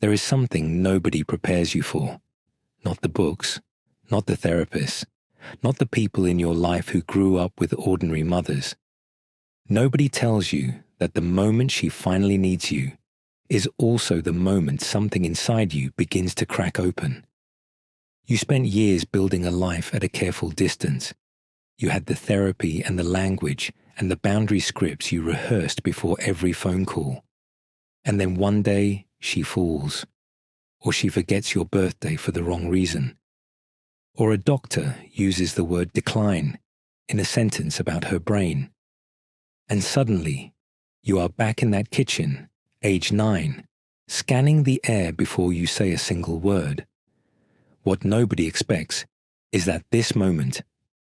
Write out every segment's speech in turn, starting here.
There is something nobody prepares you for. Not the books, not the therapists, not the people in your life who grew up with ordinary mothers. Nobody tells you that the moment she finally needs you is also the moment something inside you begins to crack open. You spent years building a life at a careful distance. You had the therapy and the language and the boundary scripts you rehearsed before every phone call. And then one day she falls, or she forgets your birthday for the wrong reason, or a doctor uses the word decline in a sentence about her brain. And suddenly, you are back in that kitchen, age 9, scanning the air before you say a single word. What nobody expects is that this moment,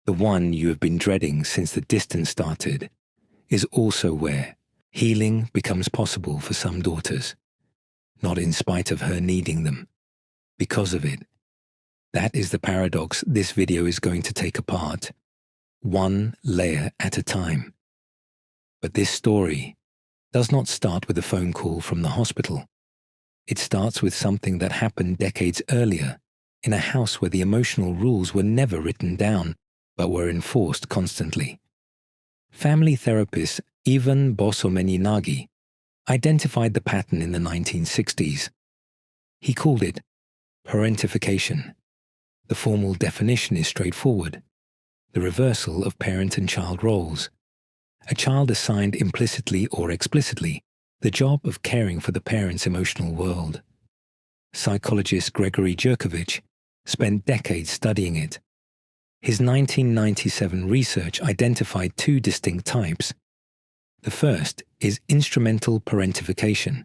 the one you have been dreading since the distance started, is also where healing becomes possible for some daughters. Not in spite of her needing them, because of it. That is the paradox this video is going to take apart, one layer at a time. But this story does not start with a phone call from the hospital. It starts with something that happened decades earlier in a house where the emotional rules were never written down, but were enforced constantly. Family therapist Ivan Bosomeninagi identified the pattern in the 1960s. He called it parentification. The formal definition is straightforward: the reversal of parent and child roles. A child assigned implicitly or explicitly the job of caring for the parent's emotional world. Psychologist Gregory Jerkovich spent decades studying it. His 1997 research identified 2 distinct types. The first is instrumental parentification.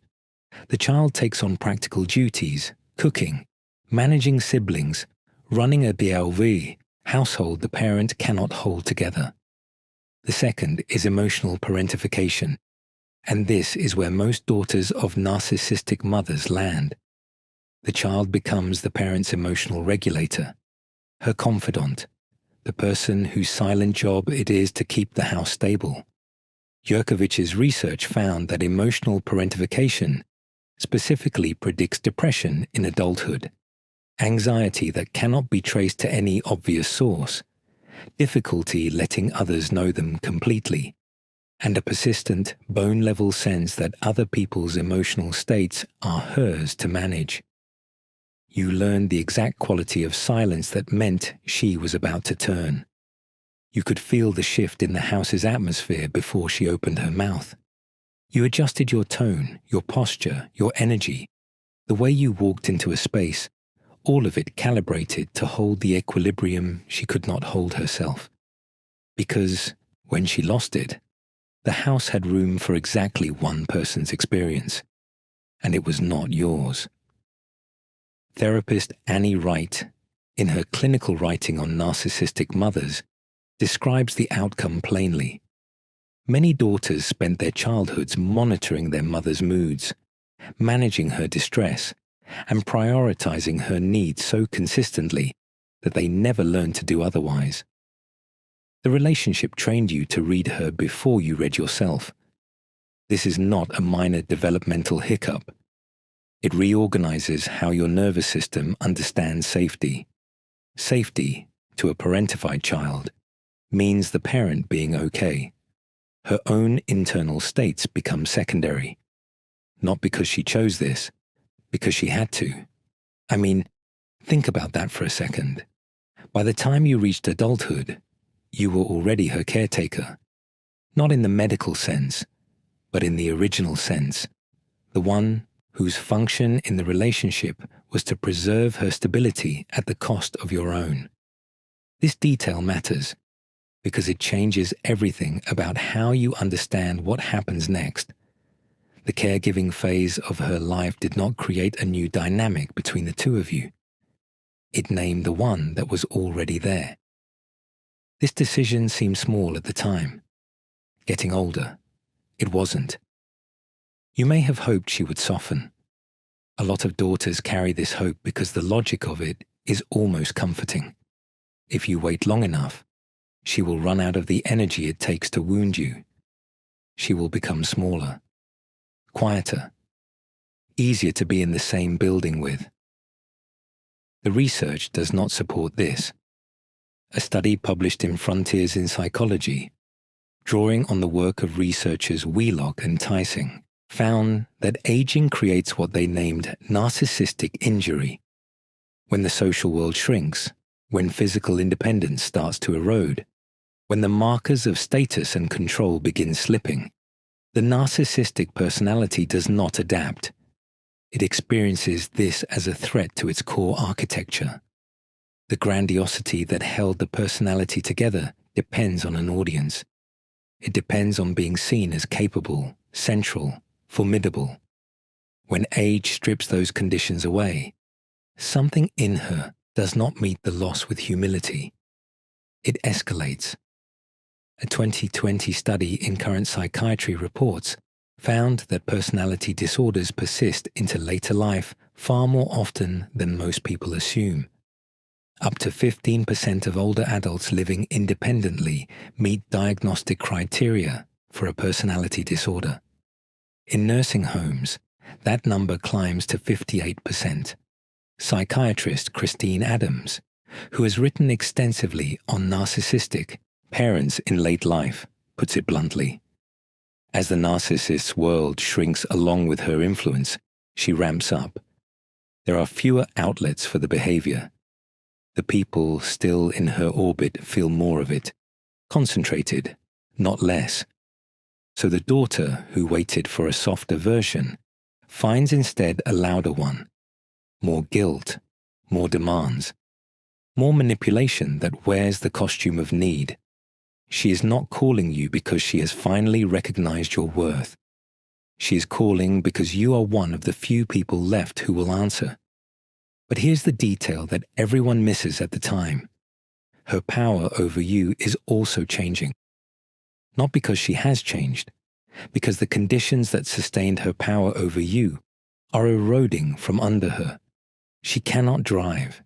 The child takes on practical duties, cooking, managing siblings, running a BLV household the parent cannot hold together. The second is emotional parentification, and this is where most daughters of narcissistic mothers land. The child becomes the parent's emotional regulator, her confidant, the person whose silent job it is to keep the house stable. Yurkovich's research found that emotional parentification specifically predicts depression in adulthood, anxiety that cannot be traced to any obvious source, difficulty letting others know them completely, and a persistent, bone-level sense that other people's emotional states are hers to manage. You learned the exact quality of silence that meant she was about to turn. You could feel the shift in the house's atmosphere before she opened her mouth. You adjusted your tone, your posture, your energy, the way you walked into a space, all of it calibrated to hold the equilibrium she could not hold herself. Because, when she lost it, the house had room for exactly one person's experience, and it was not yours. Therapist Annie Wright, in her clinical writing on narcissistic mothers, describes the outcome plainly. Many daughters spent their childhoods monitoring their mother's moods, managing her distress, and prioritizing her needs so consistently that they never learned to do otherwise. The relationship trained you to read her before you read yourself. This is not a minor developmental hiccup. It reorganizes how your nervous system understands safety. Safety, to a parentified child, means the parent being okay. Her own internal states become secondary. Not because she chose this, because she had to. I mean, think about that for a second. By the time you reached adulthood, you were already her caretaker. Not in the medical sense, but in the original sense. The one whose function in the relationship was to preserve her stability at the cost of your own. This detail matters because it changes everything about how you understand what happens next. The caregiving phase of her life did not create a new dynamic between the two of you. It named the one that was already there. This decision seemed small at the time. Getting older, it wasn't. You may have hoped she would soften. A lot of daughters carry this hope because the logic of it is almost comforting. If you wait long enough, she will run out of the energy it takes to wound you. She will become smaller, quieter. easier to be in the same building with. The research does not support this. A study published in Frontiers in Psychology, drawing on the work of researchers Wheelock and Tysing, found that aging creates what they named narcissistic injury. When the social world shrinks, when physical independence starts to erode, when the markers of status and control begin slipping, the narcissistic personality does not adapt. It experiences this as a threat to its core architecture. The grandiosity that held the personality together depends on an audience. It depends on being seen as capable, central, formidable. When age strips those conditions away, something in her does not meet the loss with humility. It escalates. A 2020 study in Current Psychiatry Reports found that personality disorders persist into later life far more often than most people assume. Up to 15% of older adults living independently meet diagnostic criteria for a personality disorder. In nursing homes, that number climbs to 58%. Psychiatrist Christine Adams, who has written extensively on narcissistic parents in late life, puts it bluntly. As the narcissist's world shrinks along with her influence, she ramps up. There are fewer outlets for the behavior. The people still in her orbit feel more of it, concentrated, not less. So the daughter, who waited for a softer version, finds instead a louder one. More guilt, more demands, more manipulation that wears the costume of need. She is not calling you because she has finally recognized your worth. She is calling because you are one of the few people left who will answer. But here's the detail that everyone misses at the time. Her power over you is also changing. Not because she has changed, because the conditions that sustained her power over you are eroding from under her. She cannot drive.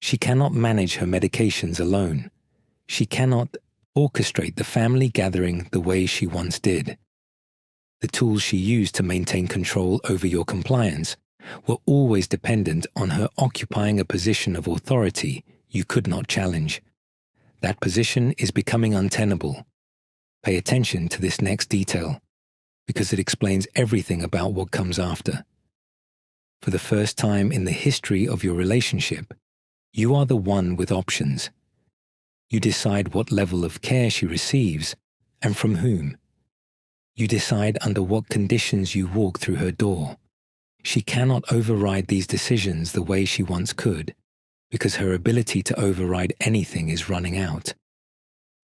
She cannot manage her medications alone. She cannot orchestrate the family gathering the way she once did. The tools she used to maintain control over your compliance were always dependent on her occupying a position of authority you could not challenge. That position is becoming untenable. Pay attention to this next detail, because it explains everything about what comes after. For the first time in the history of your relationship, you are the one with options. You decide what level of care she receives and from whom. You decide under what conditions you walk through her door. She cannot override these decisions the way she once could, because her ability to override anything is running out.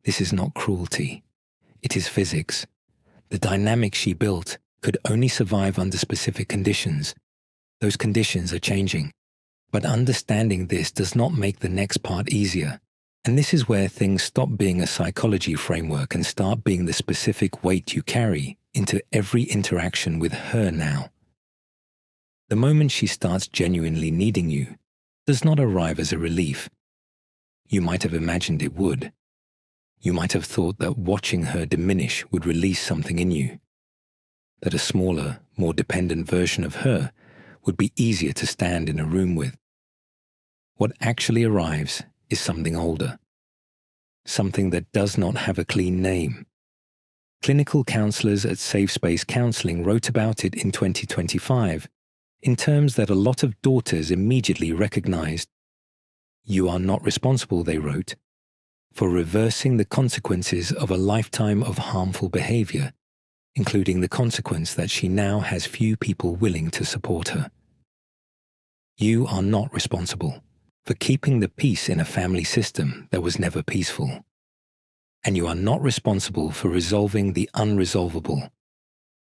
This is not cruelty. It is physics. The dynamic she built could only survive under specific conditions. Those conditions are changing. But understanding this does not make the next part easier. And this is where things stop being a psychology framework and start being the specific weight you carry into every interaction with her now. The moment she starts genuinely needing you does not arrive as a relief. You might have imagined it would. You might have thought that watching her diminish would release something in you, that a smaller, more dependent version of her would be easier to stand in a room with. What actually arrives is something older, something that does not have a clean name. Clinical counselors at Safe Space Counseling wrote about it in 2025 in terms that a lot of daughters immediately recognized. You are not responsible, they wrote, for reversing the consequences of a lifetime of harmful behavior, including the consequence that she now has few people willing to support her. You are not responsible for keeping the peace in a family system that was never peaceful. And you are not responsible for resolving the unresolvable,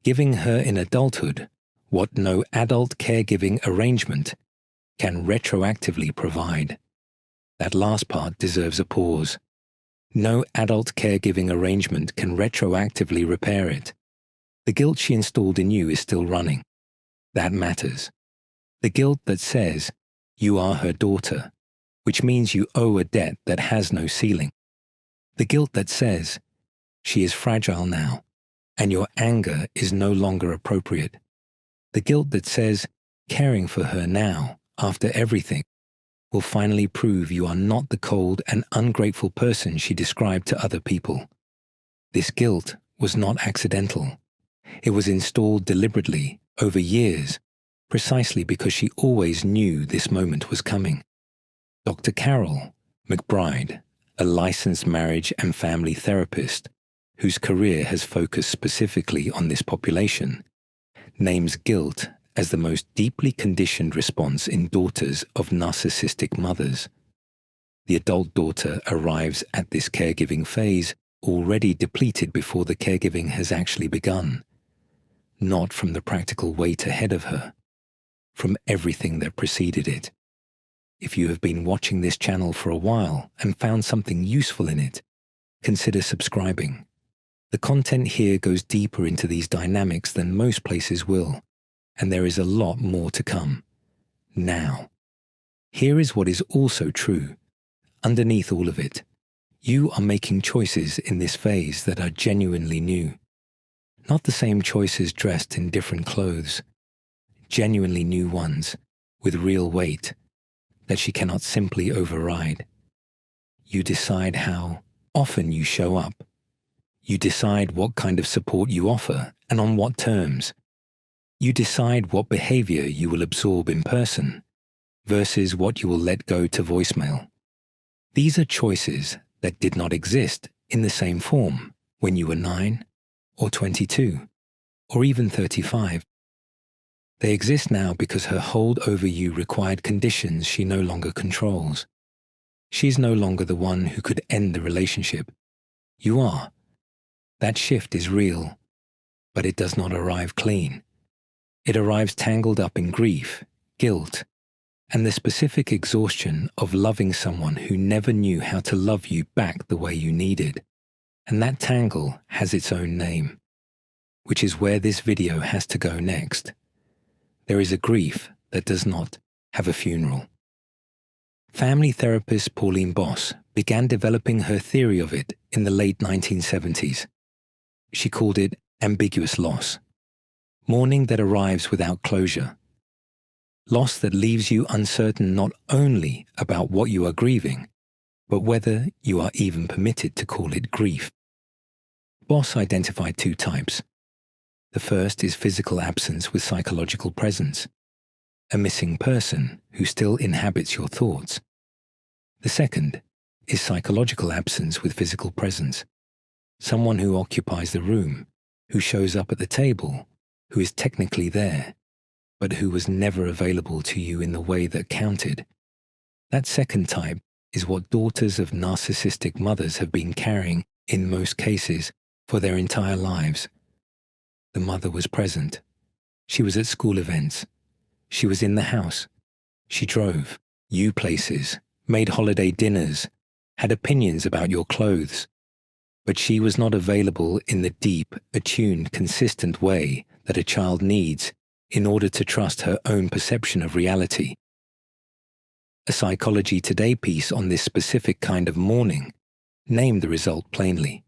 giving her in adulthood what no adult caregiving arrangement can retroactively provide. That last part deserves a pause. No adult caregiving arrangement can retroactively repair it. The guilt she installed in you is still running. That matters. The guilt that says you are her daughter, which means you owe a debt that has no ceiling. The guilt that says she is fragile now, and your anger is no longer appropriate. The guilt that says Caring for her now, after everything, will finally prove you are not the cold and ungrateful person she described to other people. This guilt was not accidental. It was installed deliberately over years, precisely because she always knew this moment was coming. Dr. Carol McBride, a licensed marriage and family therapist whose career has focused specifically on this population, names guilt as the most deeply conditioned response in daughters of narcissistic mothers. The adult daughter arrives at this caregiving phase already depleted before the caregiving has actually begun, not from the practical weight ahead of her, from everything that preceded it. If you have been watching this channel for a while and found something useful in it, consider subscribing. The content here goes deeper into these dynamics than most places will, and there is a lot more to come. Now, here is what is also true. Underneath all of it, you are making choices in this phase that are genuinely new. Not the same choices dressed in different clothes, genuinely new ones with real weight that she cannot simply override. You decide how often you show up. You decide what kind of support you offer and on what terms. You decide what behavior you will absorb in person versus what you will let go to voicemail. These are choices that did not exist in the same form when you were 9 or 22 or even 35. They exist now because her hold over you required conditions she no longer controls. She's no longer the one who could end the relationship. You are. That shift is real, but it does not arrive clean. It arrives tangled up in grief, guilt, and the specific exhaustion of loving someone who never knew how to love you back the way you needed. And that tangle has its own name, which is where this video has to go next. There is a grief that does not have a funeral. Family therapist Pauline Boss began developing her theory of it in the late 1970s. She called it ambiguous loss, mourning that arrives without closure, loss that leaves you uncertain not only about what you are grieving, but whether you are even permitted to call it grief. Boss identified two types. The first is physical absence with psychological presence, a missing person who still inhabits your thoughts. The second is psychological absence with physical presence, someone who occupies the room, who shows up at the table, who is technically there, but who was never available to you in the way that counted. That second type is what daughters of narcissistic mothers have been carrying, in most cases, for their entire lives. The mother was present. She was at school events. She was in the house. She drove you places, made holiday dinners, had opinions about your clothes. But she was not available in the deep, attuned, consistent way that a child needs in order to trust her own perception of reality. A Psychology Today piece on this specific kind of mourning named the result plainly.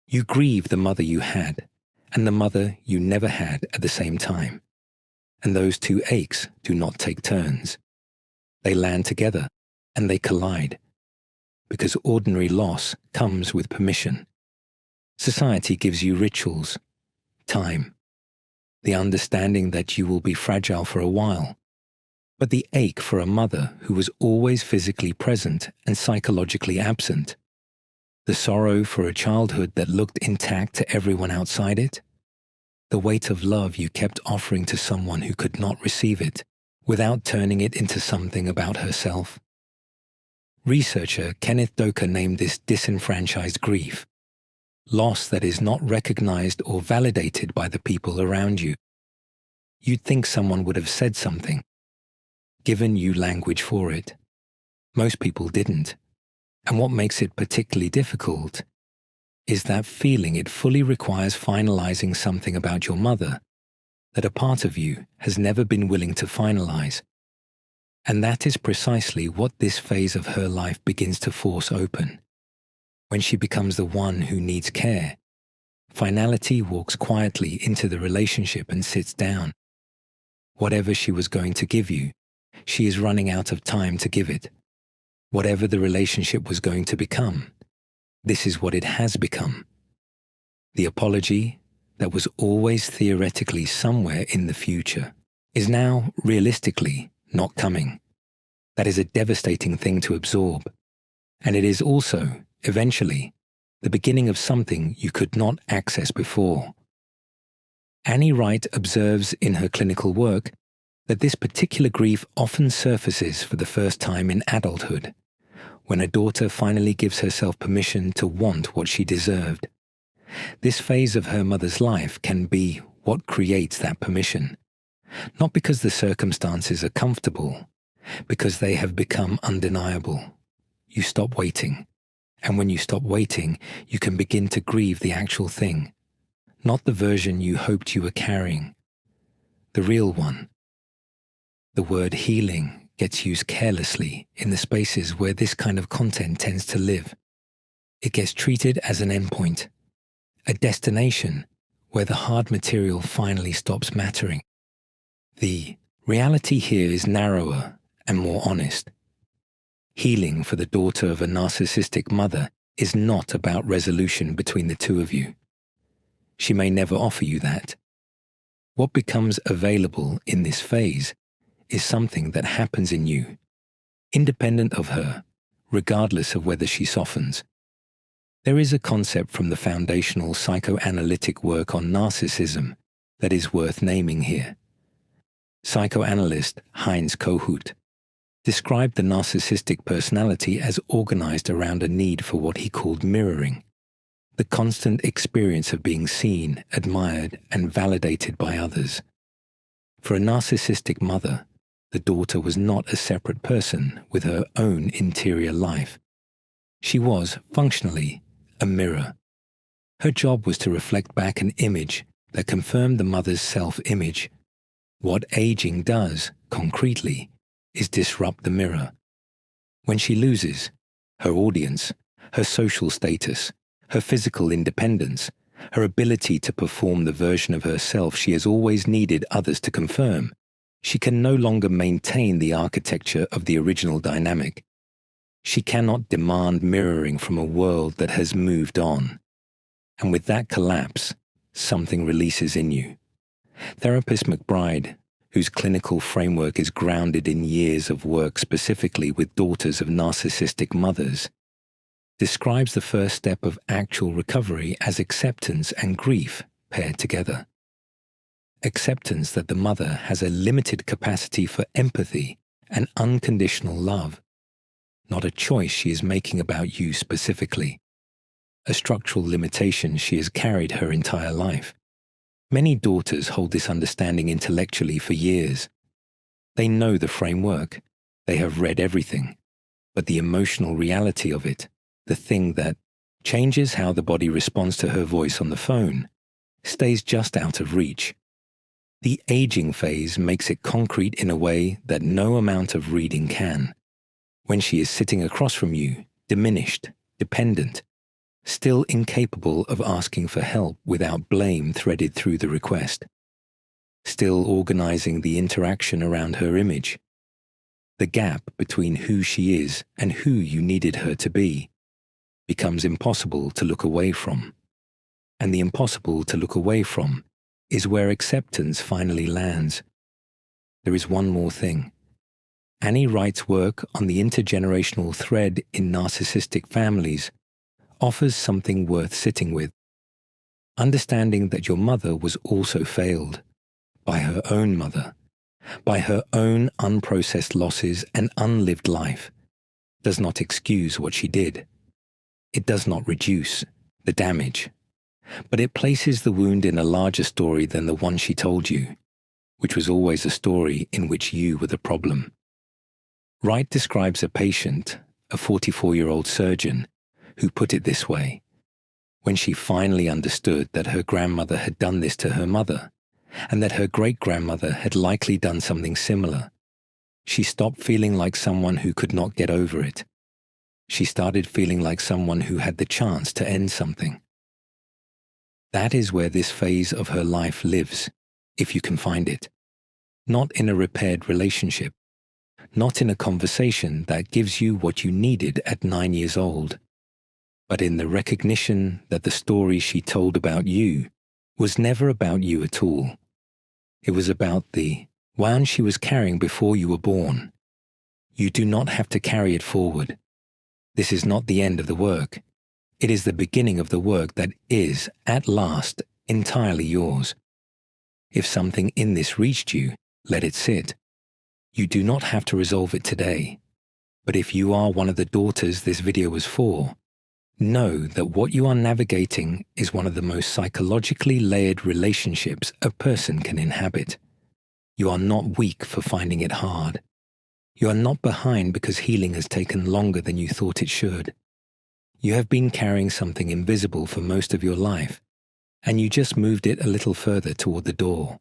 You grieve the mother you had and the mother you never had at the same time. And those two aches do not take turns. They land together and they collide, because ordinary loss comes with permission. Society gives you rituals, time, the understanding that you will be fragile for a while, but the ache for a mother who was always physically present and psychologically absent, the sorrow for a childhood that looked intact to everyone outside it, the weight of love you kept offering to someone who could not receive it without turning it into something about herself. Researcher Kenneth Doka named this disenfranchised grief, loss that is not recognized or validated by the people around you. You'd think someone would have said something, given you language for it. Most people didn't. And what makes it particularly difficult is that feeling it fully requires finalizing something about your mother that a part of you has never been willing to finalize. And that is precisely what this phase of her life begins to force open. When she becomes the one who needs care, finality walks quietly into the relationship and sits down. Whatever she was going to give you, she is running out of time to give it. Whatever the relationship was going to become, this is what it has become. The apology that was always theoretically somewhere in the future is now realistically not coming. That is a devastating thing to absorb. And it is also, eventually, the beginning of something you could not access before. Annie Wright observes in her clinical work that this particular grief often surfaces for the first time in adulthood, when a daughter finally gives herself permission to want what she deserved. This phase of her mother's life can be what creates that permission, not because the circumstances are comfortable, because they have become undeniable. You stop waiting, and when you stop waiting, you can begin to grieve the actual thing, not the version you hoped you were carrying, the real one. The word healing gets used carelessly in the spaces where this kind of content tends to live. It gets treated as an endpoint, a destination where the hard material finally stops mattering. The reality here is narrower and more honest. Healing for the daughter of a narcissistic mother is not about resolution between the two of you. She may never offer you that. What becomes available in this phase is something that happens in you, independent of her, regardless of whether she softens. There is a concept from the foundational psychoanalytic work on narcissism that is worth naming here. Psychoanalyst Heinz Kohut described the narcissistic personality as organized around a need for what he called mirroring, the constant experience of being seen, admired, and validated by others. For a narcissistic mother, the daughter was not a separate person with her own interior life. She was, functionally, a mirror. Her job was to reflect back an image that confirmed the mother's self-image. What aging does, concretely, is disrupt the mirror. When she loses her audience, her social status, her physical independence, her ability to perform the version of herself she has always needed others to confirm, she can no longer maintain the architecture of the original dynamic. She cannot demand mirroring from a world that has moved on. And with that collapse, something releases in you. Therapist McBride, whose clinical framework is grounded in years of work specifically with daughters of narcissistic mothers, describes the first step of actual recovery as acceptance and grief paired together. Acceptance that the mother has a limited capacity for empathy and unconditional love, not a choice she is making about you specifically, a structural limitation she has carried her entire life. Many daughters hold this understanding intellectually for years. They know the framework, they have read everything, but the emotional reality of it, the thing that changes how the body responds to her voice on the phone, stays just out of reach. The aging phase makes it concrete in a way that no amount of reading can. When she is sitting across from you, diminished, dependent, still incapable of asking for help without blame threaded through the request, still organizing the interaction around her image. The gap between who she is and who you needed her to be becomes impossible to look away from. And the impossible to look away from is where acceptance finally lands. There is one more thing. Annie Wright's work on the intergenerational thread in narcissistic families offers something worth sitting with. Understanding that your mother was also failed by her own mother, by her own unprocessed losses and unlived life, does not excuse what she did. It does not reduce the damage, but it places the wound in a larger story than the one she told you, which was always a story in which you were the problem. Wright describes a patient, a 44-year-old surgeon, who put it this way: when she finally understood that her grandmother had done this to her mother, and that her great-grandmother had likely done something similar, she stopped feeling like someone who could not get over it. She started feeling like someone who had the chance to end something. That is where this phase of her life lives, if you can find it. not in a repaired relationship, not in a conversation that gives you what you needed at 9 years old, but in the recognition that the story she told about you was never about you at all. It was about the wound she was carrying before you were born. You do not have to carry it forward. This is not the end of the work. It is the beginning of the work that is, at last, entirely yours. If something in this reached you, let it sit. You do not have to resolve it today. But if you are one of the daughters this video was for, know that what you are navigating is one of the most psychologically layered relationships a person can inhabit. You are not weak for finding it hard. You are not behind because healing has taken longer than you thought it should. You have been carrying something invisible for most of your life, and you just moved it a little further toward the door.